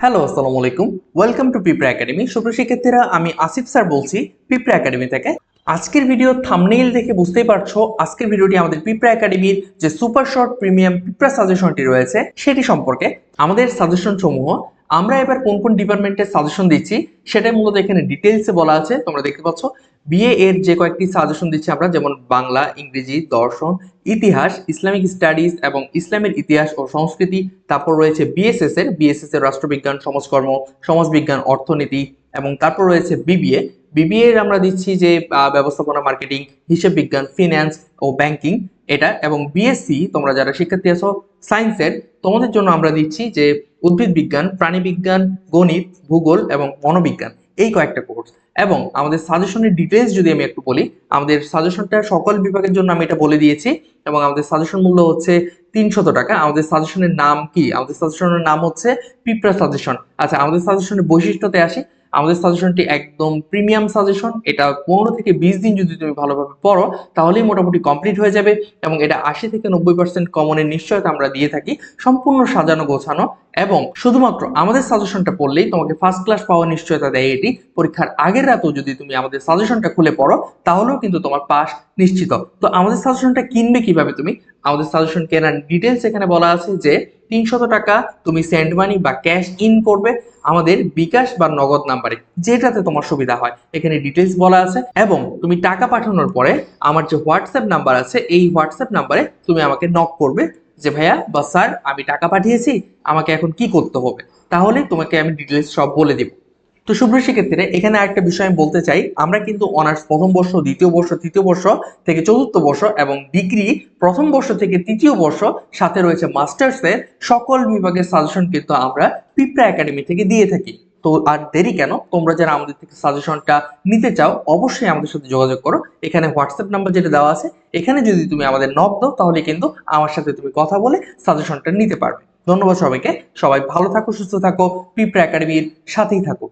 Hello, আসসালামু আলাইকুম। Welcome to পিঁপড়া একাডেমি। সুপ্রিয় শিক্ষার্থীরা, আমি আসিফ স্যার বলছি পিঁপড়া একাডেমি থেকে। আজকের ভিডিও থাম্বনেইল দেখে বুঝতেই পারছো আজকের ভিডিওটি আমাদের পিঁপড়া একাডেমির যে সুপার শর্ট প্রিমিয়াম পিঁপড়া সাজেশনটি রয়েছে সেটি সম্পর্কে। আমাদের সাজেশন সমূহ আমরা এবার কোন কোন ডিপার্টমেন্টের সাজেশন দিচ্ছি সেটাই মূলত এখানে ডিটেইলসে বলা আছে। তোমরা দেখতে পাচ্ছ বিএ এর যে কয়েকটি সাজেশন দিচ্ছি আমরা, যেমন বাংলা, ইংরেজি, দর্শন, ইতিহাস, ইসলামিক স্টাডিজ এবং ইসলামের ইতিহাস ও সংস্কৃতি। তারপর রয়েছে বিএসএস এর রাষ্ট্রবিজ্ঞান, সমাজকর্ম, সমাজবিজ্ঞান, অর্থনীতি। এবং তারপর রয়েছে বিবিএ এর আমরা দিচ্ছি যে ব্যবস্থাপনা, মার্কেটিং, হিসাব বিজ্ঞান, ফিন্যান্স ও ব্যাংকিং এটা। এবং বিএসসি তোমরা যারা শিক্ষার্থী আছো সায়েন্সের, তোমাদের জন্য আমরা দিচ্ছি যে উদ্ভিদ বিজ্ঞান, প্রাণী বিজ্ঞান, গণিত, ভূগোল এবং মনোবিজ্ঞান, এই কয়েকটা কোর্স। এবং আমাদের সাজেশনের ডিটেলস যদি আমি একটু বলি, আমাদের সাজেশনটা সকল বিভাগের জন্য আমি এটা বলে দিয়েছি। এবং আমাদের সাজেশন মূল্য হচ্ছে 300 টাকা। আমাদের সাজেশনের নাম কি? আমাদের সাজেশনের নাম হচ্ছে পিঁপড়া সাজেশন। আচ্ছা, আমাদের সাজেশনের বৈশিষ্ট্যতে আসি। আমাদের সাজেশনটি একদম প্রিমিয়াম সাজেশন। এটা 15 থেকে 20 দিন যদি তুমি ভালোভাবে পড়ো তাহলেই মোটামুটি কমপ্লিট হয়ে যাবে। এবং এটা 80 থেকে 90% কমনের নিশ্চয়তা আমরা দিয়ে থাকি, সম্পূর্ণ সাজানো গোছানো। এবং শুধুমাত্র আমাদের সাজেশনটা পড়লেই তোমাকে ফার্স্ট ক্লাস পাওয়ার নিশ্চয়তা দেয় এটি। পরীক্ষার আগের রাতেও যদি তুমি আমাদের সাজেশনটা খুলে পড়ো তাহলেও কিন্তু তোমার পাস নিশ্চিত। তো আমাদের সাজেশনটা কিনবে কিভাবে তুমি? আমাদের সাজেশন কেনার ডিটেলস এখানে বলা আছে যে 300 টাকা তুমি সেন্ড মানি বা ক্যাশ ইন করবে আমাদের বিকাশ বা নগদ নাম্বারে, যেটাতে তোমার সুবিধা হয়। এখানে ডিটেলস বলা আছে। এবং তুমি টাকা পাঠানোর পরে আমার যে হোয়াটসঅ্যাপ নাম্বার আছে এই হোয়াটসঅ্যাপ নাম্বারে তুমি আমাকে নক করবে যে ভাইয়া বা স্যার আমি টাকা পাঠিয়েছি, আমাকে এখন কি করতে হবে। তাহলে তোমাকে আমি ডিটেলস সব বলে দিব। তো সুপ্রিয় শিক্ষার্থীরা, এখানে একটা বিষয় আমি বলতে চাই, আমরা কিন্তু অনার্স প্রথম বর্ষ, দ্বিতীয় বর্ষ, তৃতীয় বর্ষ থেকে চতুর্থ বর্ষ এবং ডিগ্রি প্রথম বর্ষ থেকে তৃতীয় বর্ষ, সাথে রয়েছে মাস্টার্সের সকল বিভাগের সাজেশন কিন্তু আমরা পিঁপড়া একাডেমি থেকে দিয়ে থাকি। তো আর দেরি কেন? তোমরা যারা আমাদের থেকে সাজেশনটা নিতে চাও অবশ্যই আমাদের সাথে যোগাযোগ করো। এখানে হোয়াটসঅ্যাপ নাম্বার যেটা দেওয়া আছে, এখানে যদি তুমি আমাদের নক দাও তাহলে কিন্তু আমার সাথে তুমি কথা বলে সাজেশনটা নিতে পারবে। ধন্যবাদ সবাইকে। সবাই ভালো থাকো, সুস্থ থাকো, পিঁপড়া একাডেমির সাথেই থাকো।